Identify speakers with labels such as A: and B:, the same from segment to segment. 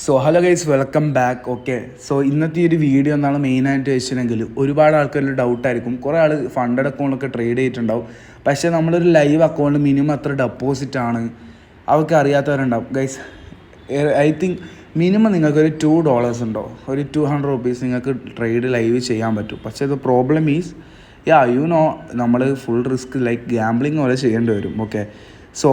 A: So hello guys, welcome back. Okay, so ഇന്നത്തെ ഒരു video എന്താണ് മെയിനായിട്ട് വെച്ചിട്ടുണ്ടെങ്കിൽ ഒരുപാട് ആൾക്കാരിൽ ഡൗട്ടായിരിക്കും. കുറേ ആൾ ഫണ്ടഡ് അക്കൗണ്ടൊക്കെ ട്രേഡ് ചെയ്തിട്ടുണ്ടാവും. പക്ഷേ നമ്മളൊരു ലൈവ് അക്കൗണ്ട് മിനിമം എത്ര ഡെപ്പോസിറ്റ് ആണ് അവർക്ക് അറിയാത്തവരുണ്ടാവും. ഗൈസ്, ഐ തിങ്ക് മിനിമം നിങ്ങൾക്കൊരു $2 ഉണ്ടോ, ഒരു $200 നിങ്ങൾക്ക് ട്രേഡ് ലൈവ് ചെയ്യാൻ പറ്റും. പക്ഷേ ദ പ്രോബ്ലം ഈസ് നമ്മൾ ഫുൾ റിസ്ക് ലൈക്ക് ഗാംബ്ലിങ് പോലെ ചെയ്യേണ്ടി വരും. ഓക്കെ, സോ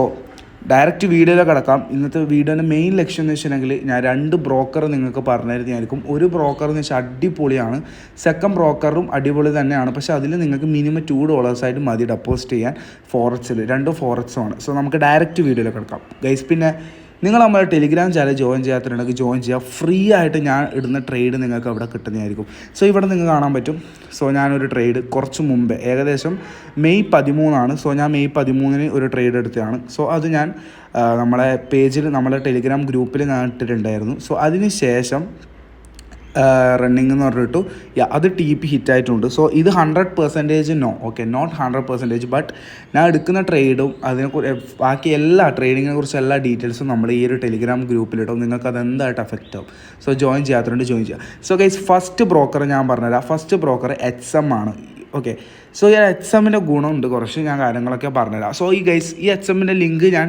A: ഡയറക്റ്റ് വീഡിയോയിലേക്ക് കിടക്കാം. ഇന്നത്തെ വീഡിയോൻ്റെ മെയിൻ ലക്ഷ്യം എന്ന് വെച്ചിട്ടുണ്ടെങ്കിൽ ഞാൻ 2 ബ്രോക്കർ നിങ്ങൾക്ക് പറഞ്ഞു തരുന്നതായിരിക്കും. ഒരു ബ്രോക്കർ എന്ന് വെച്ചാൽ അടിപൊളിയാണ്, സെക്കൻഡ് ബ്രോക്കറും അടിപൊളി തന്നെയാണ്. പക്ഷേ അതിൽ നിങ്ങൾക്ക് മിനിമം $2 ആയിട്ട് മതി ഡെപ്പോസിറ്റ് ചെയ്യാൻ. ഫോറക്സിൽ 2 ഫോറക്സുമാണ്. സോ നമുക്ക് ഡയറക്റ്റ് വീഡിയോയിലേക്ക് കിടക്കാം ഗൈസ്. പിന്നെ നിങ്ങൾ നമ്മുടെ ടെലിഗ്രാം ചാനൽ ജോയിൻ ചെയ്യാത്തിട്ടുണ്ടെങ്കിൽ ജോയിൻ ചെയ്യുക. ഫ്രീ ആയിട്ട് ഞാൻ ഇടുന്ന ട്രേഡ് നിങ്ങൾക്ക് അവിടെ കിട്ടുന്നതായിരിക്കും. സോ ഇവിടെ നിങ്ങൾക്ക് കാണാൻ പറ്റും. സോ ഞാനൊരു ട്രേഡ് കുറച്ച് മുമ്പേ ഏകദേശം മെയ് 13 സോ ഞാൻ മെയ് 13 ഒരു ട്രേഡ് എടുത്തതാണ്. സോ അത് ഞാൻ നമ്മളെ പേജിൽ നമ്മളെ ടെലിഗ്രാം ഗ്രൂപ്പിൽ ഞാൻ ഇട്ടിട്ടുണ്ടായിരുന്നു. സോ അതിന് ശേഷം റണ്ണിങ് എന്ന് പറഞ്ഞിട്ടു അത് TP ഹിറ്റായിട്ടുണ്ട്. സോ ഇത് 100% നോ, ഓക്കെ, നോട്ട് 100%, ബട്ട് ഞാൻ എടുക്കുന്ന ട്രേഡും ബാക്കി എല്ലാ ട്രേഡിങ്ങിനെ കുറിച്ച് എല്ലാ ഡീറ്റെയിൽസും നമ്മൾ ഈ ഒരു ടെലിഗ്രാം ഗ്രൂപ്പിലിടും. നിങ്ങൾക്ക് അത് എന്തായിട്ട് അഫക്റ്റ് ആവും. സോ ജോയിൻ ചെയ്യാത്തതുകൊണ്ട് ജോയിൻ ചെയ്യുക. സോ ഗൈസ്, ഫസ്റ്റ് ബ്രോക്കർ ഞാൻ പറഞ്ഞുതരാം. ഫസ്റ്റ് ബ്രോക്കർ HM ആണ്. ഓക്കെ, സോ ഈ HMൻ്റെ ഗുണമുണ്ട് കുറച്ച്, ഞാൻ കാര്യങ്ങളൊക്കെ പറഞ്ഞുതരാം. സോ ഈ ഗൈസ്, ഈ HMൻ്റെ ലിങ്ക് ഞാൻ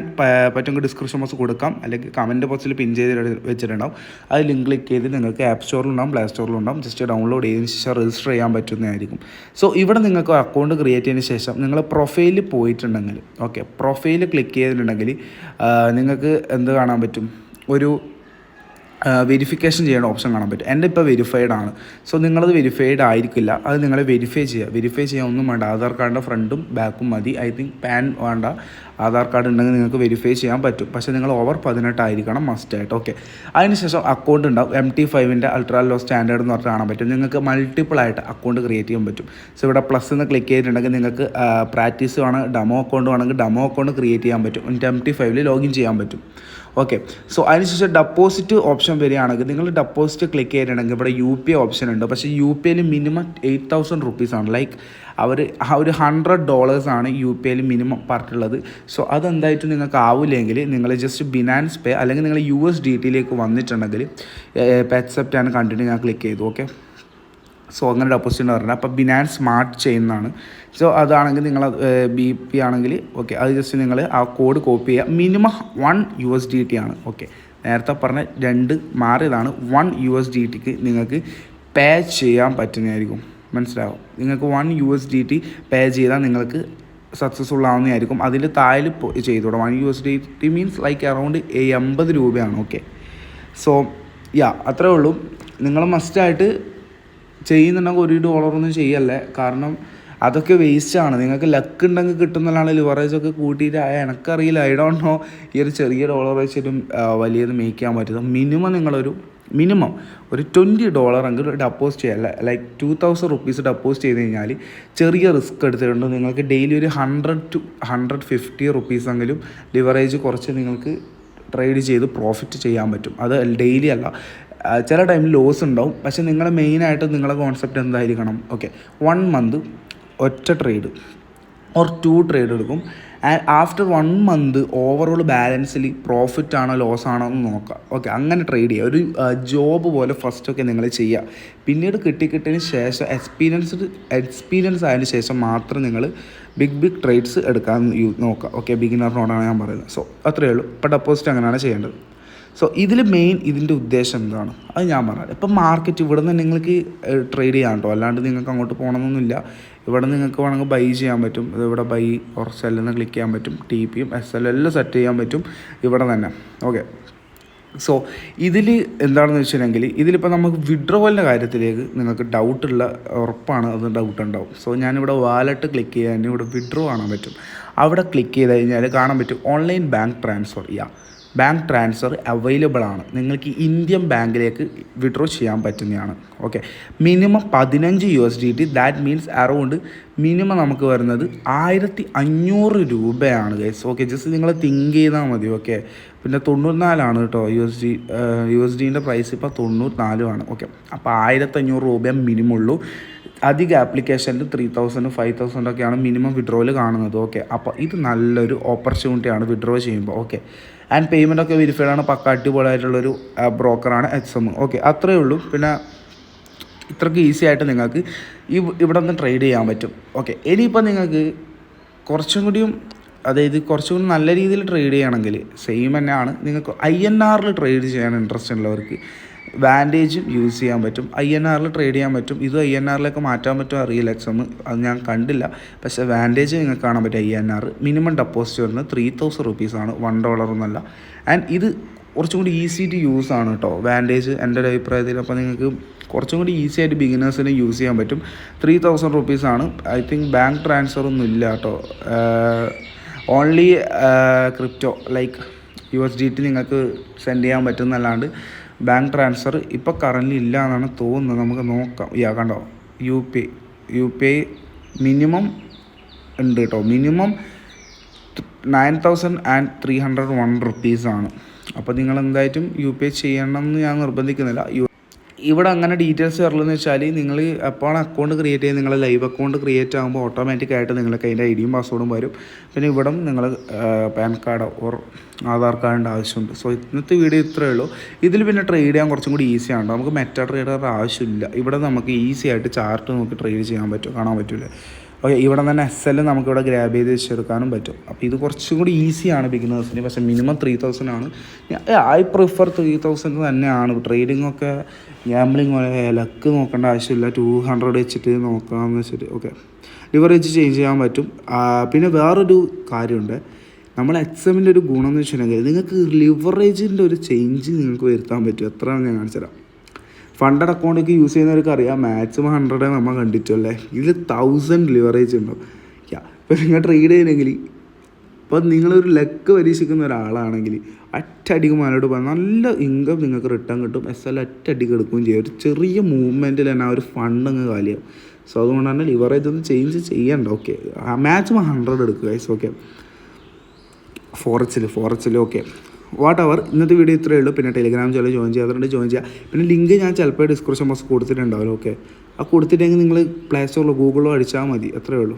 A: പറ്റുമെങ്കിൽ ഡിസ്ക്രിപ്ഷൻ ബോക്സ് കൊടുക്കാം, അല്ലെങ്കിൽ കമൻറ്റ് ബോക്സിൽ പിൻ ചെയ്ത് വെച്ചിട്ടുണ്ടാവും. അത് ലിങ്ക് ക്ലിക്ക് ചെയ്ത് നിങ്ങൾക്ക് ആപ്പ് സ്റ്റോറിലുണ്ടാവും, പ്ലേ സ്റ്റോറിലുണ്ടാവും. ജസ്റ്റ് ഡൗൺലോഡ് ചെയ്തതിന് ശേഷം രജിസ്റ്റർ ചെയ്യാൻ പറ്റുന്നതായിരിക്കും. സോ ഇവിടെ നിങ്ങൾക്ക് അക്കൗണ്ട് ക്രിയേറ്റ് ചെയ്തതിന് ശേഷം നിങ്ങൾ പ്രൊഫൈലിൽ പോയിട്ടുണ്ടെങ്കിൽ, ഓക്കെ, പ്രൊഫൈൽ ക്ലിക്ക് ചെയ്തിട്ടുണ്ടെങ്കിൽ നിങ്ങൾക്ക് എന്ത് കാണാൻ പറ്റും, ഒരു വെരിഫിക്കേഷൻ ചെയ്യേണ്ട ഓപ്ഷൻ കാണാൻ പറ്റും. എൻ്റെ ഇപ്പോൾ വെരിഫൈഡ് ആണ്. സോ നിങ്ങളത് വെരിഫൈഡ് ആയിരിക്കില്ല. അത് നിങ്ങൾ വെരിഫൈ ചെയ്യാൻ ഒന്നും വേണ്ട. ആധാർ കാർഡിൻ്റെ ഫ്രണ്ടും ബാക്കും മതി. ഐ തിങ്ക് പാൻ വേണ്ട. ആധാർ കാർഡ് ഉണ്ടെങ്കിൽ നിങ്ങൾക്ക് വെരിഫൈ ചെയ്യാൻ പറ്റും. പക്ഷേ നിങ്ങൾ ഓവർ 18 ആയിരിക്കണം മസ്റ്റായിട്ട്. ഓക്കെ, അതിനുശേഷം അക്കൗണ്ട് ഉണ്ടാവും. MT5ൻ്റെ അൾട്രാ ലോ സ്റ്റാൻഡേർഡ് എന്ന് പറഞ്ഞിട്ട് കാണാൻ പറ്റും. നിങ്ങൾക്ക് മൾട്ടിപ്പിൾ ആയിട്ട് അക്കൗണ്ട് ക്രിയേറ്റ് ചെയ്യാൻ പറ്റും. സോ ഇവിടെ പ്ലസ് എന്ന് ക്ലിക്ക് ചെയ്തിട്ടുണ്ടെങ്കിൽ നിങ്ങൾക്ക് പ്രാക്ടീസ് വേണം, ഡെമോ അക്കൗണ്ട് വേണമെങ്കിൽ ഡെമോ അക്കൗണ്ട് ക്രിയേറ്റ് ചെയ്യാൻ പറ്റും. എന്നിട്ട് MT5ൽ ലോഗിൻ ചെയ്യാൻ പറ്റും. ഓക്കെ, സോ അതിനുശേഷം ഡെപ്പോസിറ്റ് ഓപ്ഷൻ വരികയാണെങ്കിൽ നിങ്ങൾ ഡെപ്പോസിറ്റ് ക്ലിക്ക് ചെയ്തിട്ടുണ്ടെങ്കിൽ ഇവിടെ UPI ഓപ്ഷൻ ഉണ്ട്. പക്ഷേ UPIയിൽ മിനിമം 8,000 റുപ്പീസാണ്. ലൈക്ക് അവർ ഒരു $100 ആണ് UPIയിൽ മിനിമം പറഞ്ഞിട്ടുള്ളത്. സോ അതെന്തായിട്ടും നിങ്ങൾക്ക് ആവില്ലെങ്കിൽ നിങ്ങൾ ജസ്റ്റ് ബിനാൻസ് പേ അല്ലെങ്കിൽ നിങ്ങൾ USDT വന്നിട്ടുണ്ടെങ്കിൽ അക്സെപ്റ്റ് ആണ് കണ്ടിട്ട് ഞാൻ ക്ലിക്ക് ചെയ്തു. ഓക്കെ, സോ അങ്ങനെ ഡെപ്പോസിറ്റ് പറഞ്ഞാൽ അപ്പോൾ ബിനാൻസ് സ്മാർട്ട് ചെയിനാണ്. സോ അതാണെങ്കിൽ നിങ്ങൾ BP ആണെങ്കിൽ ഓക്കെ, അത് ജസ്റ്റ് നിങ്ങൾ ആ കോഡ് കോപ്പി ചെയ്യുക. മിനിമം $1 ആണ്. ഓക്കെ, നേരത്തെ പറഞ്ഞ 2 മാറിയതാണ്. $1 നിങ്ങൾക്ക് പേ ചെയ്യാൻ പറ്റുന്നതായിരിക്കും. മനസ്സിലാവും. നിങ്ങൾക്ക് $1 പേ ചെയ്താൽ നിങ്ങൾക്ക് സക്സസ്ഫുൾ ആവുന്നതായിരിക്കും. അതിൽ താഴെ ചെയ്തോളൂ. $1 മീൻസ് ലൈക്ക് അറൗണ്ട് 80 രൂപയാണ്. ഓക്കെ, സോ അത്രേ ഉള്ളൂ. നിങ്ങൾ മസ്റ്റായിട്ട് ചെയ്യുന്നുണ്ടെങ്കിൽ $1 ചെയ്യല്ലേ, കാരണം അതൊക്കെ വേസ്റ്റാണ്. നിങ്ങൾക്ക് ലക്ക് ഉണ്ടെങ്കിൽ കിട്ടുന്നതാണ്. ലിവറേജൊക്കെ കൂട്ടിയിട്ട് എനിക്കറിയില്ല, ഐ ഡോണ്ട് നോ ഈ ഒരു ചെറിയ ഡോളർ വെച്ചിട്ടും വലിയത് മേക്ക് ചെയ്യാൻ പറ്റും. മിനിമം നിങ്ങളൊരു $20 എങ്കിലും ഡെപ്പോസിറ്റ് ചെയ്യാം. ലൈക്ക് 2,000 റുപ്പീസ് ഡെപ്പോസിറ്റ് ചെയ്ത് കഴിഞ്ഞാൽ ചെറിയ റിസ്ക് എടുത്തിട്ടുണ്ട്. നിങ്ങൾക്ക് ഡെയിലി ഒരു 100 to 150 റുപ്പീസ് എങ്കിലും ലിവറേജ് കുറച്ച് നിങ്ങൾക്ക് ട്രേഡ് ചെയ്ത് പ്രോഫിറ്റ് ചെയ്യാൻ പറ്റും. അത് ഡെയിലി അല്ല, ചില ടൈമിൽ ലോസ് ഉണ്ടാവും. പക്ഷേ നിങ്ങളെ മെയിനായിട്ട് നിങ്ങളുടെ കോൺസെപ്റ്റ് എന്തായിരിക്കണം, ഓക്കെ, 1 മന്ത് ഒറ്റ ട്രേഡ് ഓർ 2 ട്രേഡ് എടുക്കും. ആൻഡ് ആഫ്റ്റർ 1 മന്ത് ഓവറോൾ ബാലൻസിൽ പ്രോഫിറ്റ് ആണോ ലോസ് ആണോ എന്ന് നോക്കുക. ഓക്കെ, അങ്ങനെ ട്രേഡ് ചെയ്യുക. ഒരു ജോബ് പോലെ ഫസ്റ്റൊക്കെ നിങ്ങൾ ചെയ്യുക. പിന്നീട് കിട്ടിയതിന് ശേഷം എക്സ്പീരിയൻസ് ആയതിനു ശേഷം മാത്രം നിങ്ങൾ ബിഗ് ട്രേഡ്സ് എടുക്കാൻ നോക്കുക. ഓക്കെ, ബിഗിനറിനോടാണ് ഞാൻ പറയുന്നത്. സോ അത്രയേ ഉള്ളൂ. ഇപ്പോൾ ഡെപ്പോസിറ്റ് അങ്ങനെയാണ് ചെയ്യേണ്ടത്. സോ ഇതിൽ മെയിൻ ഇതിൻ്റെ ഉദ്ദേശം എന്താണ് അത് ഞാൻ പറഞ്ഞത്. ഇപ്പം മാർക്കറ്റ് ഇവിടെ നിന്ന് നിങ്ങൾക്ക് ട്രേഡ് ചെയ്യാൻ കേട്ടോ, അല്ലാണ്ട് നിങ്ങൾക്ക് അങ്ങോട്ട് പോകണമെന്നൊന്നുമില്ല. ഇവിടെ നിങ്ങൾക്ക് വേണമെങ്കിൽ ബൈ ചെയ്യാൻ പറ്റും. ഇവിടെ ബൈ ഓർ സെല്ലെന്ന് ക്ലിക്ക് ചെയ്യാൻ പറ്റും. TPയും SL എല്ലാം സെറ്റ് ചെയ്യാൻ പറ്റും ഇവിടെ തന്നെ. ഓക്കെ, സോ ഇതിൽ എന്താണെന്ന് വെച്ചിട്ടുണ്ടെങ്കിൽ ഇതിലിപ്പോൾ നമുക്ക് വിഡ്രോവലിൻ്റെ കാര്യത്തിലേക്ക് നിങ്ങൾക്ക് ഡൗട്ടുള്ള ഉറപ്പാണ്, അത് ഡൗട്ട് ഉണ്ടാവും. സോ ഞാനിവിടെ വാലറ്റ് ക്ലിക്ക് ചെയ്യാൻ ഇവിടെ വിഡ്രോ കാണാൻ പറ്റും. അവിടെ ക്ലിക്ക് ചെയ്ത് കഴിഞ്ഞാൽ കാണാൻ പറ്റും online bank transfer. Bank transfer available ആണ്. നിങ്ങൾക്ക് ഇന്ത്യൻ ബാങ്കിലേക്ക് വിഡ്രോ ചെയ്യാൻ പറ്റുന്നതാണ്. Okay, minimum $15 that means around minimum നമുക്ക് വരുന്നത് 1,500 രൂപയാണ് ഗൈസ്. ഓക്കെ, ജസ്റ്റ് നിങ്ങൾ തിങ്ക് ചെയ്താൽ മതി. ഓക്കെ, പിന്നെ 94 കേട്ടോ USDൻ്റെ പ്രൈസ് ഇപ്പോൾ 94 ആണ്. ഓക്കെ, അപ്പോൾ 1,500 രൂപ മിനിമം ഉള്ളൂ. അധിക ആപ്ലിക്കേഷനിൽ 3,000 5,000 ഒക്കെയാണ് മിനിമം വിഡ്രോയിൽ കാണുന്നത്. ഓക്കെ, അപ്പോൾ ഇത് നല്ലൊരു ഓപ്പർച്യൂണിറ്റിയാണ് വിഡ്രോ ചെയ്യുമ്പോൾ. ഓക്കെ, ആൻഡ് പേയ്മെൻ്റ് ഒക്കെ വെരിഫൈഡ് ആണ്. പക്ക അടിപൊളിയായിട്ടുള്ളൊരു ബ്രോക്കറാണ് XM. ഓക്കെ, അത്രയേ ഉള്ളൂ. പിന്നെ ഇത്രയ്ക്ക് ഈസി ആയിട്ട് നിങ്ങൾക്ക് ഇവിടെ നിന്ന് ട്രേഡ് ചെയ്യാൻ പറ്റും. ഓക്കെ, ഇനിയിപ്പോൾ നിങ്ങൾക്ക് കുറച്ചും കൂടിയും നല്ല രീതിയിൽ ട്രേഡ് ചെയ്യണമെങ്കിൽ സെയിം തന്നെയാണ്. നിങ്ങൾക്ക് INRൽ ട്രേഡ് ചെയ്യാൻ ഇൻട്രസ്റ്റ് ഉള്ളവർക്ക് വാൻറ്റേജും യൂസ് ചെയ്യാൻ പറ്റും. INRൽ ട്രേഡ് ചെയ്യാൻ പറ്റും. ഇത് INRലേക്ക് മാറ്റാൻ പറ്റുമോ അറിയില്ല, XM അത് ഞാൻ കണ്ടില്ല. പക്ഷേ വാൻറ്റേജ് നിങ്ങൾക്ക് കാണാൻ പറ്റും. INR മിനിമം ഡെപ്പോസിറ്റ് വരുന്നത് 3000 റുപ്പീസാണ്, $1 എന്നല്ല. ആൻഡ് ഇത് കുറച്ചും കൂടി ഈസി ടു യൂസ് ആണ് കേട്ടോ വാൻറ്റേജ്, എൻ്റെ ഒരു അഭിപ്രായത്തിൽ. അപ്പോൾ നിങ്ങൾക്ക് കുറച്ചും കൂടി ഈസി ആയിട്ട് ബിഗിനേഴ്സിന് യൂസ് ചെയ്യാൻ പറ്റും. 3000 റുപ്പീസാണ്. ഐ തിങ്ക് ബാങ്ക് ട്രാൻസ്ഫർ ഒന്നും ഇല്ല കേട്ടോ. ഓൺലി ക്രിപ്റ്റോ ലൈക്ക് USDT നിങ്ങൾക്ക് സെൻഡ് ചെയ്യാൻ പറ്റുന്നല്ലാണ്ട് ബാങ്ക് ട്രാൻസ്ഫർ ഇപ്പോൾ കറൻറ്റ്ലി ഇല്ല എന്നാണ് തോന്നുന്നത്. നമുക്ക് നോക്കാം. കണ്ടോ, UPI മിനിമം ഉണ്ട് കേട്ടോ. മിനിമം 9301 റുപ്പീസാണ്. അപ്പോൾ നിങ്ങൾ എന്തായിട്ടും UPI ചെയ്യണമെന്ന് ഞാൻ നിർബന്ധിക്കുന്നില്ല. ഇവിടെ അങ്ങനെ ഡീറ്റെയിൽസ് വരലെന്ന് വെച്ചാൽ നിങ്ങൾ എപ്പോഴാണ് അക്കൗണ്ട് ക്രിയേറ്റ് ചെയ്യുന്നത്, നിങ്ങൾ ലൈവ് അക്കൗണ്ട് ക്രിയേറ്റ് ആകുമ്പോൾ ഓട്ടോമാറ്റിക്കായിട്ട് നിങ്ങൾക്ക് അതിൻ്റെ ID യും പാസ്വേഡും വരും. പിന്നെ ഇവിടെ നിങ്ങൾ പാൻ കാർഡോ ഓർ ആധാർ കാർഡിൻ്റെ ആവശ്യമുണ്ട്. സോ ഇന്നത്തെ വീഡിയോ ഇത്രയേ ഉള്ളൂ. ഇതിൽ പിന്നെ ട്രേഡ് ചെയ്യാൻ കുറച്ചും കൂടി ഈസി ആണ്. നമുക്ക് മെറ്റാ ട്രേഡറുടെ ആവശ്യമില്ല. ഇവിടെ നമുക്ക് ഈസി ആയിട്ട് ചാർട്ട് നോക്കി ട്രേഡ് ചെയ്യാൻ പറ്റും, കാണാൻ പറ്റില്ല. ഓക്കെ, ഇവിടെ തന്നെ SL നമുക്കിവിടെ ഗ്രാബ് ചെയ്ത് വെച്ചെടുക്കാനും പറ്റും. അപ്പോൾ ഇത് കുറച്ചും കൂടി ഈസിയാണ് ബിഗിനേഴ്സിന്. പക്ഷേ മിനിമം 3000 ആണ്. ഐ പ്രിഫർ 3000 തന്നെയാണ്. ട്രേഡിങ്ങൊക്കെ ഗാംബ്ലിങ് പോലെ ലക്ക് നോക്കേണ്ട ആവശ്യമില്ല. 200 വെച്ചിട്ട് നോക്കാമെന്ന് വെച്ചിട്ട്. ഓക്കെ, ലിവറേജ് ചേഞ്ച് ചെയ്യാൻ പറ്റും. പിന്നെ വേറൊരു കാര്യമുണ്ട്. നമ്മൾ XMൻ്റെ ഒരു ഗുണം എന്ന് വെച്ചിട്ടുണ്ടെങ്കിൽ നിങ്ങൾക്ക് ലിവറേജിൻ്റെ ഒരു ചേഞ്ച് നിങ്ങൾക്ക് വരുത്താൻ പറ്റും. എത്രയാണെന്ന് ഞാൻ കാണിച്ചു തരാം. ഫണ്ടഡ് അക്കൗണ്ടൊക്കെ യൂസ് ചെയ്യുന്നവർക്ക് അറിയാം, മാക്സിമം 100 നമ്മൾ കണ്ടിട്ടല്ലേ. ഇതിൽ 1000 ലിവറേജ് ഉണ്ടാവും. ഇപ്പോൾ നിങ്ങൾ ട്രേഡ് ചെയ്യണമെങ്കിൽ, ഇപ്പോൾ നിങ്ങളൊരു ലക്ക് പരീക്ഷിക്കുന്ന ഒരാളാണെങ്കിൽ ഒറ്റയടിക്ക് മാനോട് പോകാൻ നല്ല ഇൻകം നിങ്ങൾക്ക് റിട്ടേൺ കിട്ടും. SL ഒറ്റയടിക്ക് എടുക്കുകയും ചെയ്യും. ഒരു ചെറിയ മൂവ്മെൻറ്റിൽ തന്നെ ആ ഒരു ഫണ്ട് അങ്ങ് കാലിയാവും. സോ അതുകൊണ്ട് തന്നെ ലിവറേജ് ഒന്ന് ചേഞ്ച് ചെയ്യണ്ട. ഓക്കെ, മാക്സിമം 100 എടുക്കുക ഗൈസ്. ഓക്കെ, ഫോറച്ചിൽ ഓക്കെ, വാട്ട് എവർ. ഇന്നത്തെ വീഡിയോ ഇത്രയേ ഉള്ളൂ. പിന്നെ ടെലിഗ്രാം ചാനൽ ജോയിൻ ചെയ്യുക. പിന്നെ ലിങ്ക് ഞാൻ ചിലപ്പോൾ ഡിസ്ക്രിപ്ഷൻ ബോക്സ് കൊടുത്തിട്ടുണ്ടാവില്ല. ഓക്കെ, ആ കൊടുത്തിട്ടെങ്കിൽ നിങ്ങൾ പ്ലേ സ്റ്റോറിലോ ഗൂഗിളിലോ അടിച്ചാൽ മതി. അത്രയേ ഉള്ളൂ.